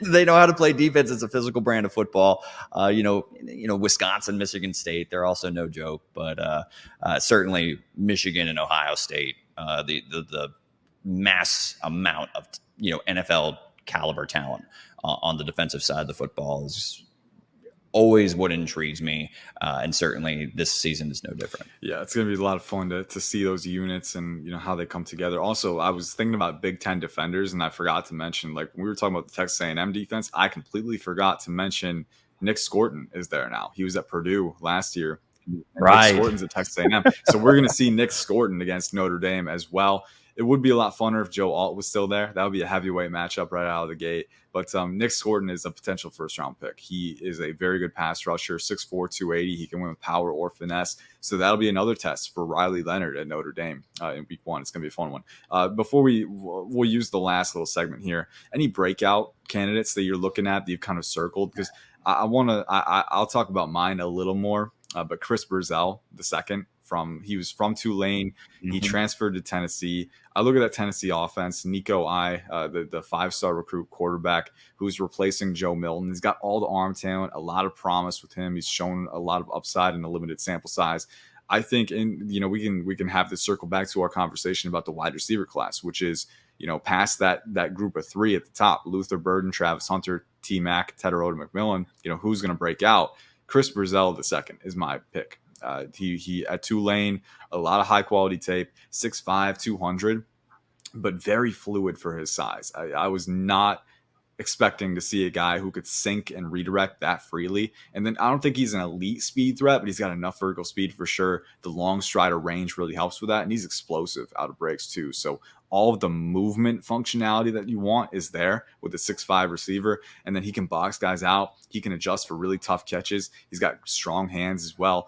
B: They know how to play defense. It's a physical brand of football. Wisconsin, Michigan State, they're also no joke, but certainly Michigan and Ohio State, the mass amount of, NFL caliber talent on the defensive side of the football is always what intrigues me, and certainly this season is no different.
A: Yeah, it's going to be a lot of fun to see those units and how they come together. Also, I was thinking about Big Ten defenders, and I forgot to mention, like when we were talking about the Texas A&M defense, I completely forgot to mention Nick Scorton is there now. He was at Purdue last year.
B: Right.
A: Nick Scorton's at Texas A&M. So we're going to see Nick Scorton against Notre Dame as well. It would be a lot funner if Joe Alt was still there. That would be a heavyweight matchup right out of the gate. But Nick Scorton is a potential first-round pick. He is a very good pass rusher, 6'4", 280. He can win with power or finesse. So that'll be another test for Riley Leonard at Notre Dame in week one. It's going to be a fun one. Before we'll use the last little segment here, any breakout candidates that you're looking at that you've kind of circled? Because I'll talk about mine a little more. But Chris Burzell, the second, he was from Tulane. Mm-hmm. He transferred to Tennessee. I look at that Tennessee offense. Nico the 5-star recruit quarterback who's replacing Joe Milton. He's got all the arm talent, a lot of promise with him. He's shown a lot of upside in a limited sample size. I think, we can have this circle back to our conversation about the wide receiver class, which is, past that group of three at the top: Luther Burden, Travis Hunter, T Mac, Tedder McMillan. Who's going to break out? Chris Burzell the second is my pick. He at Tulane, a lot of high quality tape, 6'5", 200. but very fluid for his size. I was not expecting to see a guy who could sink and redirect that freely. And then I don't think he's an elite speed threat, but he's got enough vertical speed for sure. The long strider range really helps with that. And he's explosive out of breaks too. So all of the movement functionality that you want is there with the 6'5" receiver. And then he can box guys out. He can adjust for really tough catches. He's got strong hands as well.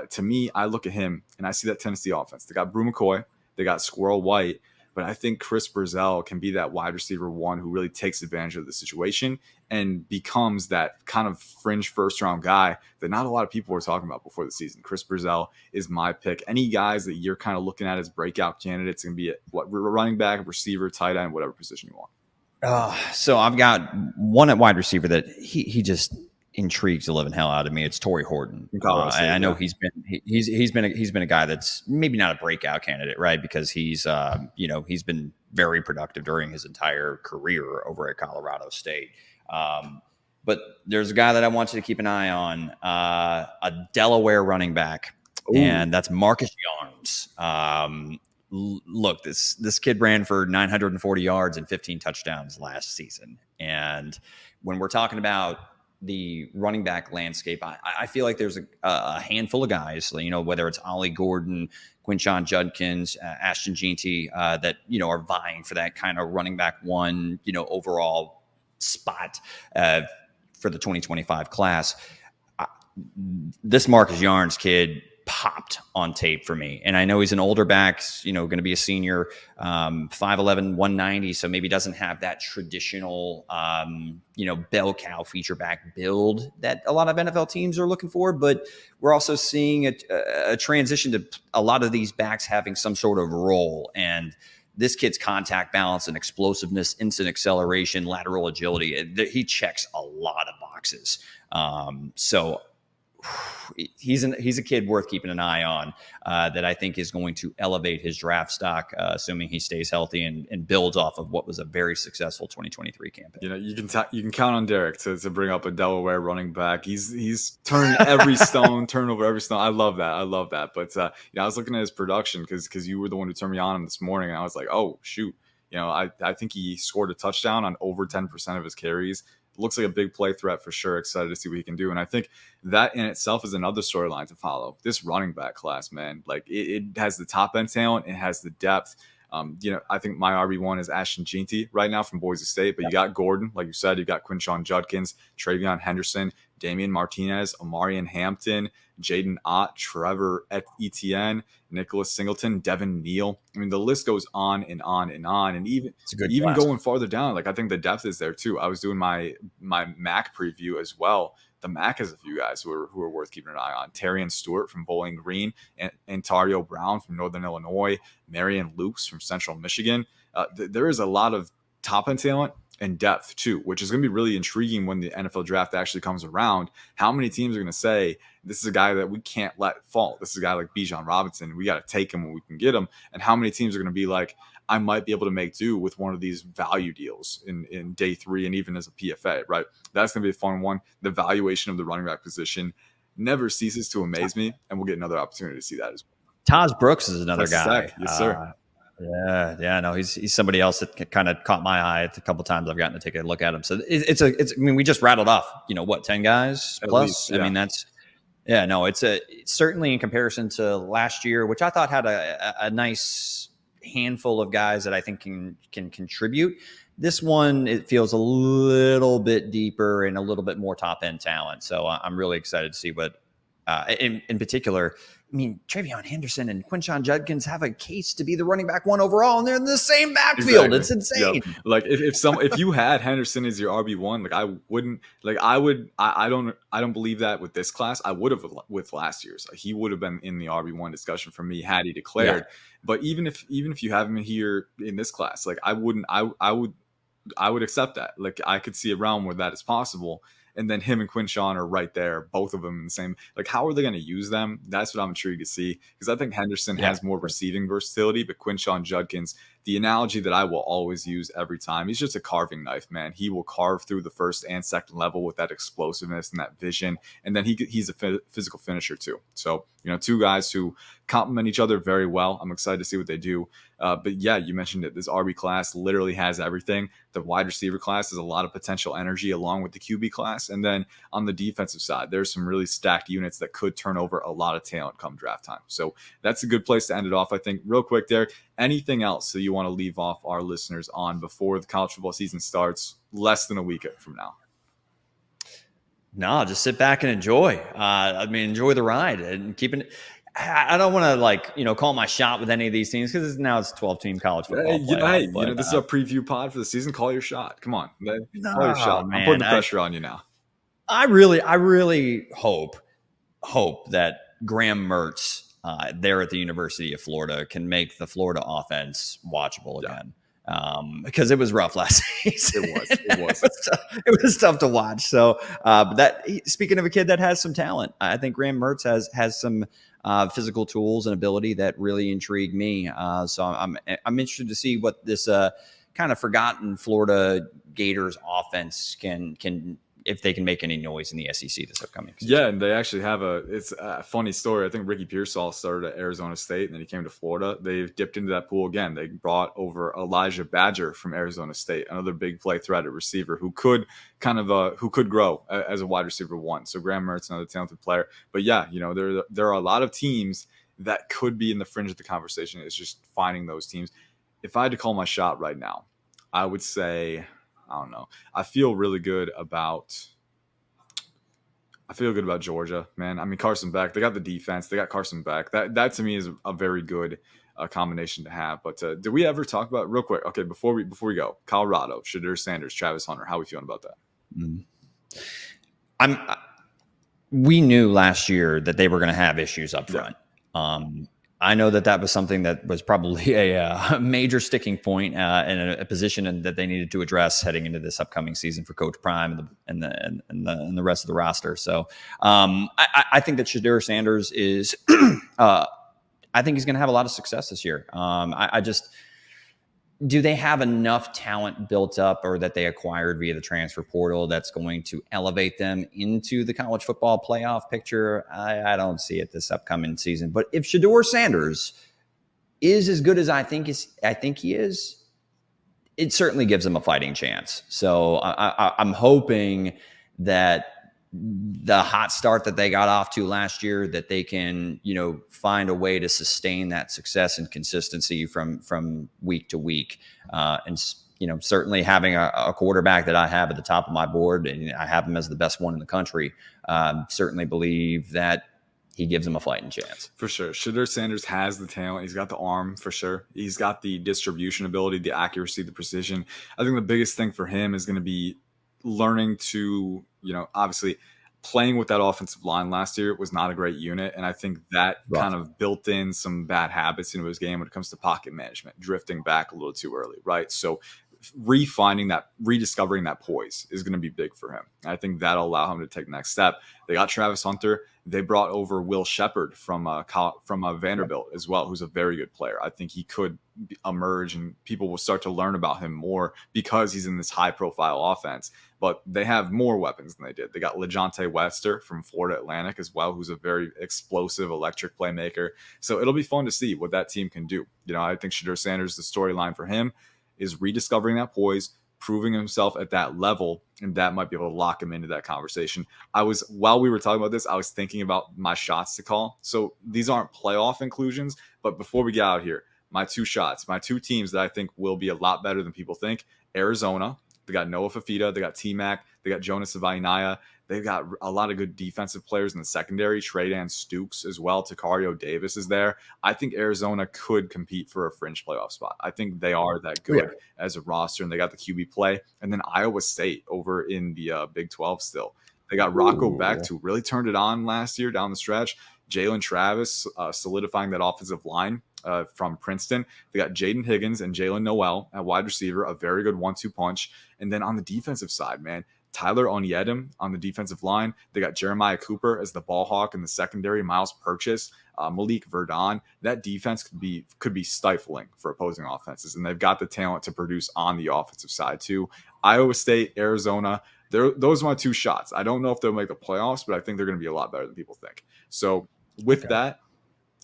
A: To me, I look at him and I see that Tennessee offense. They got Brew McCoy. They got Squirrel White. But I think Chris Brazell can be that wide receiver one who really takes advantage of the situation and becomes that kind of fringe first round guy that not a lot of people were talking about before the season. Chris Brazell is my pick. Any guys that you're kind of looking at as breakout candidates can be what running back, receiver, tight end, whatever position you want.
B: So I've got one at wide receiver that he just intrigues the living hell out of me. It's Torrey Horton. I know he's been a guy that's maybe not a breakout candidate, right? Because he's been very productive during his entire career over at Colorado State. But there's a guy that I want you to keep an eye on, a Delaware running back, and that's Marcus Yarns. Look, this kid ran for 940 yards and 15 touchdowns last season. And when we're talking about the running back landscape, I feel like there's a handful of guys, whether it's Ollie Gordon, Quinshon Judkins, Ashton Jeanty, that, are vying for that kind of running back one, overall spot for the 2025 class. This Marcus Yarns kid popped on tape for me. And I know he's an older back, going to be a senior, 5'11", 190. So maybe doesn't have that traditional, bell cow feature back build that a lot of NFL teams are looking for. But we're also seeing a transition to a lot of these backs having some sort of role. And this kid's contact balance and explosiveness, instant acceleration, lateral agility, he checks a lot of boxes. So he's a kid worth keeping an eye on, that I think is going to elevate his draft stock, assuming he stays healthy and builds off of what was a very successful 2023 campaign.
A: You can count on Derek to bring up a Delaware running back. He's turned every stone, turned over every stone. I love that. But I was looking at his production because you were the one who turned me on him this morning, and I was like, oh shoot, I think he scored a touchdown on over 10% of his carries. Looks like a big play threat for sure. Excited to see what he can do. And I think that in itself is another storyline to follow. This running back class, man, like it has the top end talent. It has the depth. I think my RB1 is Ashton Jeanty right now from Boise State, but you got Gordon, like you said, you got Quinshon Judkins, Travion Henderson, Damian Martinez, Omarion Hampton, Jaden Ott, Trevor Etienne, Nicholas Singleton, Devin Neal. I mean, the list goes on and on and on. And even going farther down, like I think the depth is there too. I was doing my MAC preview as well. The MAC has a few guys who are worth keeping an eye on. Terrian Stewart from Bowling Green, and Antario Brown from Northern Illinois, Marion Lukes from Central Michigan. There is a lot of top-end talent and depth too, which is going to be really intriguing when the NFL draft actually comes around. How many teams are going to say, this is a guy that we can't let fall. This is a guy like Bijan Robinson. We got to take him when we can get him. And how many teams are going to be like, I might be able to make do with one of these value deals in day 3 and even as a PFA, right? That's going to be a fun one. The valuation of the running back position never ceases to amaze me, and we'll get another opportunity to see that as
B: well. Taj Brooks is another guy.
A: Yes, sir.
B: No, he's somebody else that kind of caught my eye a couple times. I've gotten to take a look at him. So I mean, we just rattled off, 10 guys plus. Least, yeah. I mean, it's certainly in comparison to last year, which I thought had a nice handful of guys that I think can contribute. This one, it feels a little bit deeper and a little bit more top end talent. So I'm really excited to see what, in particular, I mean, Travion Henderson and Quinshon Judkins have a case to be the running back one overall, and they're in the same backfield. Exactly. It's insane.
A: Yep. Like if you had Henderson as your RB1, like I wouldn't, like I would, I don't believe that with this class. I would have with last year's. He would have been in the RB1 discussion for me had he declared. Yeah. But even if you have him here in this class, like I would accept that. Like I could see a realm where that is possible. And then him and Quinshon are right there, both of them in the same. Like, how are they going to use them? That's what I'm intrigued to see. Because I think Henderson has more receiving versatility, but Quinshon Judkins the analogy that I will always use every time, he's just a carving knife, man. He will carve through the first and second level with that explosiveness and that vision. And then he's a physical finisher too. So, two guys who complement each other very well. I'm excited to see what they do. But yeah, you mentioned it. This RB class literally has everything. The wide receiver class has a lot of potential energy along with the QB class. And then on the defensive side, there's some really stacked units that could turn over a lot of talent come draft time. So that's a good place to end it off, I think. Real quick, Derek, anything else that you want to leave off our listeners on before the college football season starts less than a week from now?
B: No, just sit back and enjoy. Enjoy the ride and keeping it. I don't want to call my shot with any of these teams because now it's 12-team college football.
A: This is a preview pod for the season. Call your shot. Come on, call your shot.
B: Man,
A: I'm putting the pressure on you now.
B: I really hope that Graham Mertz there at the University of Florida can make the Florida offense watchable again. Because it was rough last season.
A: It was.
B: It was tough to watch. So, speaking of a kid that has some talent, I think Graham Mertz has some physical tools and ability that really intrigue me. So I'm interested to see what this kind of forgotten Florida Gators offense can if they can make any noise in the SEC this upcoming season.
A: Yeah, and they actually have it's a funny story. I think Ricky Pearsall started at Arizona State, and then he came to Florida. They've dipped into that pool again. They brought over Elijah Badger from Arizona State, another big play threat at receiver who could grow as a wide receiver one. So Graham Mertz, another talented player. But yeah, there are a lot of teams that could be in the fringe of the conversation. It's just finding those teams. If I had to call my shot right now, I would say, I don't know. I feel good about Georgia, man. I mean, Carson Beck, they got the defense. They got Carson Beck. That to me is a very good combination to have. But did we ever talk about, real quick? Okay, before we go, Colorado, Shedeur Sanders, Travis Hunter. How are we feeling about that?
B: We knew last year that they were going to have issues up front. Yeah. I know that was something that was probably a major sticking point in a position that they needed to address heading into this upcoming season for Coach Prime and the rest of the roster. So I think that Shedeur Sanders is I think he's going to have a lot of success this year. Do they have enough talent built up or that they acquired via the transfer portal that's going to elevate them into the college football playoff picture? I don't see it this upcoming season. But if Shedeur Sanders is as good as I think he is, it certainly gives them a fighting chance. So I'm hoping that the hot start that they got off to last year, that they can, find a way to sustain that success and consistency from week to week. And certainly having a quarterback that I have at the top of my board, and I have him as the best one in the country, certainly believe that he gives them a fighting chance.
A: For sure. Shedeur Sanders has the talent. He's got the arm, for sure. He's got the distribution ability, the accuracy, the precision. I think the biggest thing for him is going to be learning to, obviously playing with that offensive line last year was not a great unit. And I think that kind of built in some bad habits into his game when it comes to pocket management, drifting back a little too early, right? So rediscovering that poise is going to be big for him. I think that'll allow him to take the next step. They got Travis Hunter. They brought over Will Shepherd from Vanderbilt as well, who's a very good player. I think he could emerge and people will start to learn about him more because he's in this high-profile offense. But they have more weapons than they did. They got LeJontay Webster from Florida Atlantic as well, who's a very explosive, electric playmaker. So it'll be fun to see what that team can do. I think Shedeur Sanders, the storyline for him is rediscovering that poise, proving himself at that level, and that might be able to lock him into that conversation. While we were talking about this, I was thinking about my shots to call. So these aren't playoff inclusions, but before we get out here, my two teams that I think will be a lot better than people think. Arizona, they got Noah Fafita, they got T-Mac, they got Jonas Savaiinaya. They've got a lot of good defensive players in the secondary. Tredan Stukes as well. Takario Davis is there. I think Arizona could compete for a fringe playoff spot. I think they are that good as a roster, and they got the QB play. And then Iowa State over in the Big 12 still. They got Rocco Becht, who really turned it on last year down the stretch. Jalen Travis solidifying that offensive line from Princeton. They got Jaden Higgins and Jalen Noel at wide receiver, a very good 1-2 punch. And then on the defensive side, man, Tyler Onyedem on the defensive line. They got Jeremiah Cooper as the ball hawk in the secondary, Miles Purchase, Malik Verdon. That defense could be stifling for opposing offenses, and they've got the talent to produce on the offensive side too. Iowa State, Arizona, those are my two shots. I don't know if they'll make the playoffs, but I think they're going to be a lot better than people think. So with that,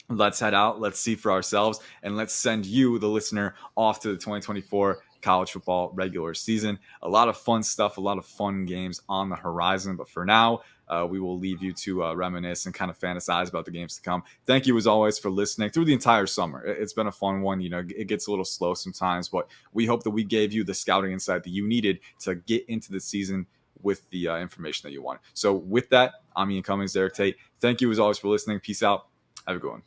A: let's head out. Let's see for ourselves, and let's send you, the listener, off to the 2024 college football regular season. A lot of fun stuff, a lot of fun games on the horizon. But for now, we will leave you to reminisce and kind of fantasize about the games to come. Thank you, as always, for listening through the entire summer. It's been a fun one. You know, it gets a little slow sometimes, but we hope that we gave you the scouting insight that you needed to get into the season with the information that you want. So with that, I'm Ian Cummings, Derek Tate. Thank you, as always, for listening. Peace out. Have a good one.